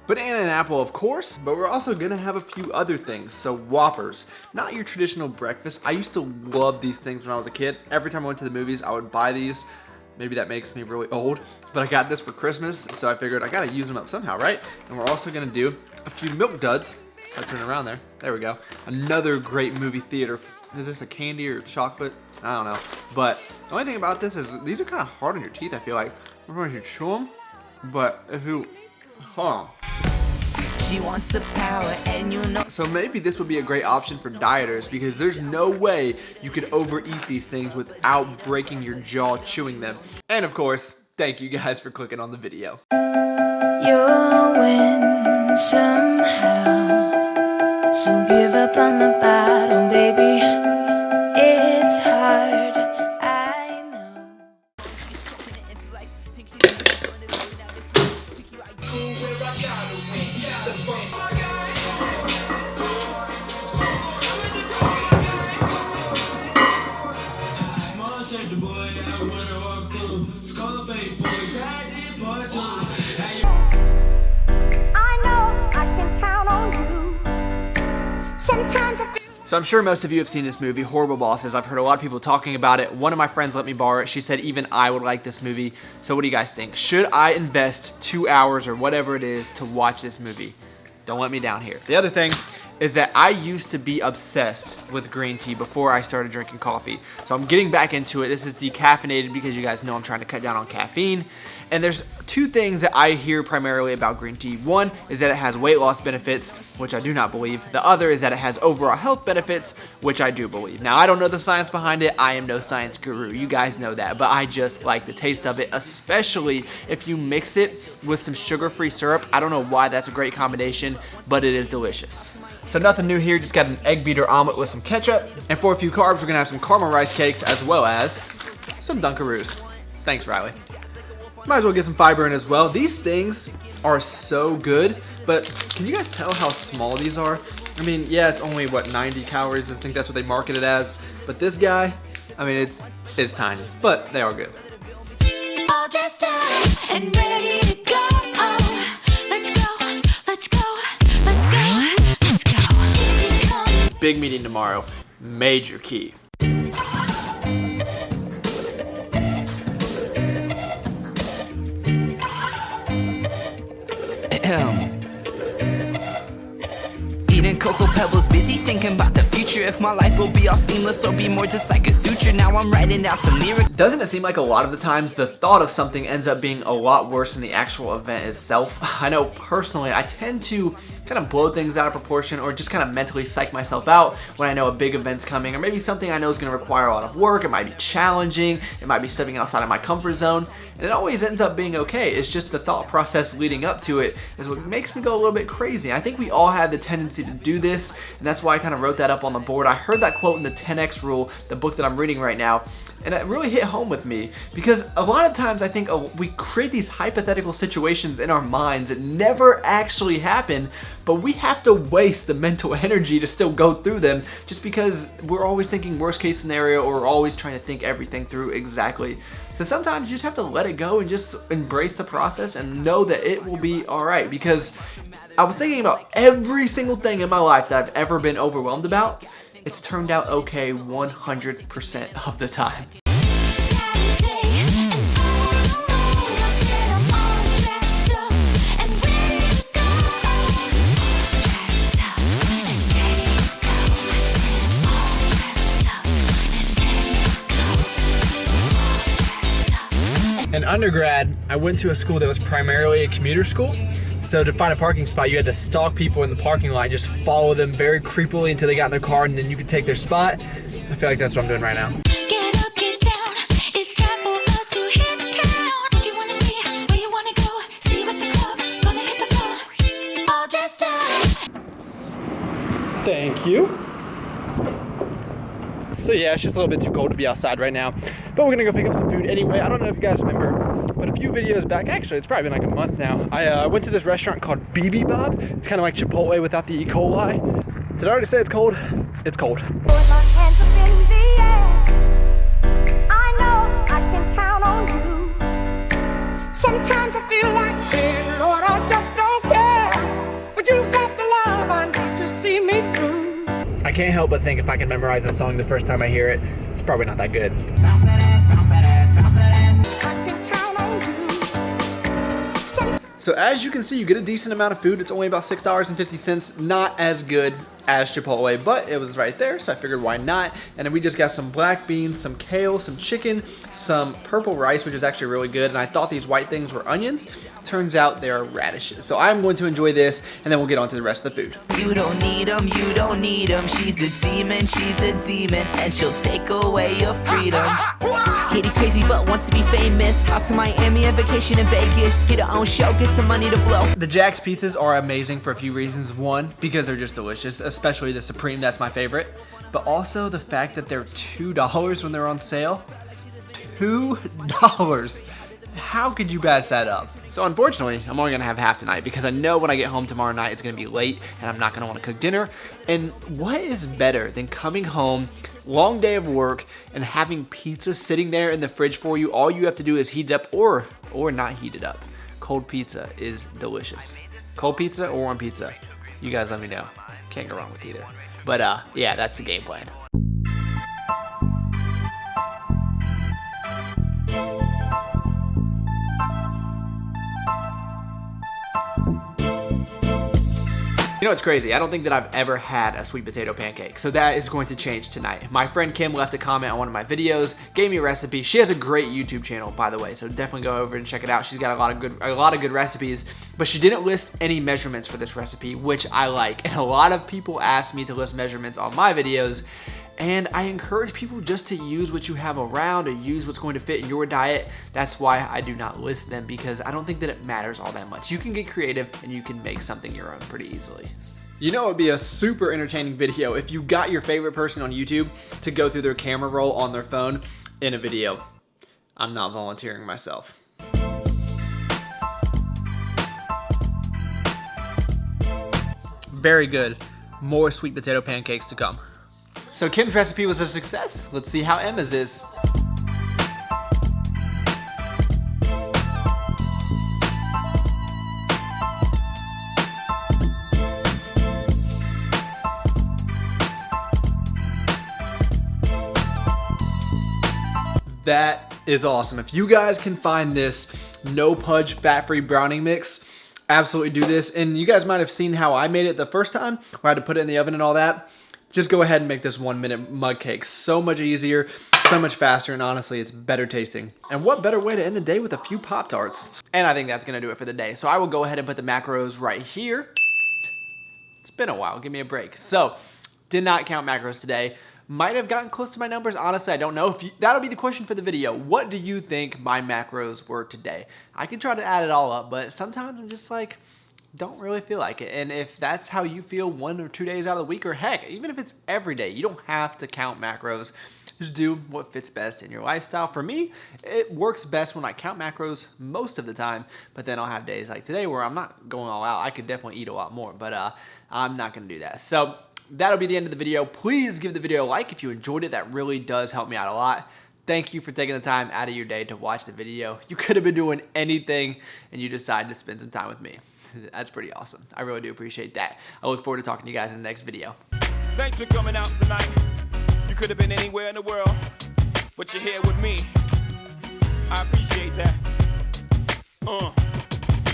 Banana and apple, of course, but we're also gonna have a few other things. So Whoppers, not your traditional breakfast. I used to love these things when I was a kid. Every time I went to the movies, I would buy these. Maybe that makes me really old, but I got this for Christmas, so I figured I gotta use them up somehow, right? And we're also gonna do a few Milk Duds. If I turn around there we go. Another great movie theater. Is this a candy or chocolate? I don't know. But the only thing about this is these are kind of hard on your teeth, I feel like. We're going to chew them, but if you, She wants the power and you know. So maybe this would be a great option for dieters because there's no way you could overeat these things without breaking your jaw chewing them. And of course, thank you guys for clicking on the video. You'll win somehow, so give up on the battle, baby. It's hard, I know. So I'm sure most of you have seen this movie, Horrible Bosses. I've heard a lot of people talking about it. One of my friends let me borrow it. She said even I would like this movie. So what do you guys think? Should I invest 2 hours or whatever it is to watch this movie? Don't let me down here. The other thing is that I used to be obsessed with green tea before I started drinking coffee. So I'm getting back into it. This is decaffeinated because you guys know I'm trying to cut down on caffeine. And there's two things that I hear primarily about green tea. One is that it has weight loss benefits, which I do not believe. The other is that it has overall health benefits, which I do believe. Now, I don't know the science behind it. I am no science guru. You guys know that. But I just like the taste of it, especially if you mix it with some sugar-free syrup. I don't know why that's a great combination, but it is delicious. So nothing new here, just got an egg beater omelet with some ketchup. And for a few carbs, we're gonna have some caramel rice cakes as well as some Dunkaroos. Thanks, Riley. Might as well get some fiber in as well. These things are so good, but can you guys tell how small these are? I mean, yeah, it's only, what, 90 calories? I think that's what they market it as. But this guy, I mean, it's tiny, but they are good. All dressed up and ready to go. Let's go, let's go, let's go, let's go. Big meeting tomorrow. Major key. Eating Cocoa Pebbles, busy thinking about the future. If my life will be all seamless or be more just like a suture. Now I'm writing down some lyrics. Doesn't it seem like a lot of the times the thought of something ends up being a lot worse than the actual event itself? I know personally, I tend to kind of blow things out of proportion or just kind of mentally psych myself out when I know a big event's coming, or maybe something I know is going to require a lot of work. It might be challenging, it might be stepping outside of my comfort zone, and it always ends up being okay. It's just the thought process leading up to it is what makes me go a little bit crazy. I think we all have the tendency to do this, and that's why I kind of wrote that up on the board. I heard that quote in the 10X Rule, the book that I'm reading right now, and it really hit home with me because a lot of times I think we create these hypothetical situations in our minds that never actually happen, but we have to waste the mental energy to still go through them just because we're always thinking worst case scenario or we're always trying to think everything through exactly. So sometimes you just have to let it go and just embrace the process and know that it will be all right, because I was thinking about every single thing in my life that I've ever been overwhelmed about. It's turned out okay 100% of the time. In undergrad, I went to a school that was primarily a commuter school. So to find a parking spot, you had to stalk people in the parking lot, just follow them very creepily until they got in their car, and then you could take their spot. I feel like that's what I'm doing right now. Get up, get down. It's time for us to hit the town. Do you wanna see where you wanna go? See what the club gonna hit the floor. All dressed up. Thank you. So yeah, it's just a little bit too cold to be outside right now, but we're gonna go pick up some food anyway. I don't know if you guys remember, but a few videos back, actually it's probably been like a month now, I went to this restaurant called BB Bob. It's kind of like Chipotle without the E. coli. Did I already say it's cold? It's cold. Put my hands up in the air. I know I can count on you. Sometimes I feel like saying, Lord, I just don't care. can't help but think if I can memorize a song the first time I hear it, it's probably not that good. So as you can see, you get a decent amount of food. It's only about $6.50, not as good as Chipotle, but it was right there, so I figured why not. And then we just got some black beans, some kale, some chicken, some purple rice, which is actually really good. And I thought these white things were onions. Turns out they're radishes. So I'm going to enjoy this, and then we'll get on to the rest of the food. You don't need them, you don't need them. She's a demon, and she'll take away your freedom. Katie's crazy but wants to be famous. House in Miami, a vacation in Vegas. Get her own show, get some money to blow. The Jack's pizzas are amazing for a few reasons. One, because they're just delicious, especially the Supreme, that's my favorite. But also the fact that they're $2 when they're on sale. $2. How could you pass that up? So unfortunately, I'm only gonna have half tonight because I know when I get home tomorrow night, it's gonna be late and I'm not gonna wanna cook dinner. And what is better than coming home, long day of work, and having pizza sitting there in the fridge for you? All you have to do is heat it up or not heat it up. Cold pizza is delicious. Cold pizza or warm pizza? You guys let me know. Can't go wrong with either. But yeah, that's the game plan. You know what's crazy? I don't think that I've ever had a sweet potato pancake, so that is going to change tonight. My friend Kim left a comment on one of my videos, gave me a recipe. She has a great YouTube channel, by the way, so definitely go over and check it out. She's got a lot of good recipes, but she didn't list any measurements for this recipe, which I like. And a lot of people asked me to list measurements on my videos, and I encourage people just to use what you have around or use what's going to fit in your diet. That's why I do not list them, because I don't think that it matters all that much. You can get creative and you can make something your own pretty easily. You know, it would be a super entertaining video if you got your favorite person on YouTube to go through their camera roll on their phone in a video. I'm not volunteering myself. Very good. More sweet potato pancakes to come. So Kim's recipe was a success. Let's see how Emma's is. That is awesome. If you guys can find this no pudge fat-free brownie mix, absolutely do this. And you guys might have seen how I made it the first time, where I had to put it in the oven and all that. Just go ahead and make this 1-minute mug cake. So much easier, so much faster, and honestly, it's better tasting. And what better way to end the day with a few Pop-Tarts? And I think that's gonna do it for the day. So I will go ahead and put the macros right here. It's been a while, give me a break. So, did not count macros today. Might have gotten close to my numbers. Honestly, I don't know. That'll be the question for the video. What do you think my macros were today? I can try to add it all up, but sometimes I'm just like, don't really feel like it. And if that's how you feel 1 or 2 days out of the week, or heck, even if it's every day, you don't have to count macros. Just do what fits best in your lifestyle. For me, it works best when I count macros most of the time, but then I'll have days like today where I'm not going all out. I could definitely eat a lot more, but I'm not gonna do that. So that'll be the end of the video. Please give the video a like if you enjoyed it. That really does help me out a lot. Thank you for taking the time out of your day to watch the video. You could have been doing anything and you decided to spend some time with me. That's pretty awesome. I really do appreciate that. I look forward to talking to you guys in the next video. Thanks for coming out tonight. You could have been anywhere in the world, but you're here with me. I appreciate that.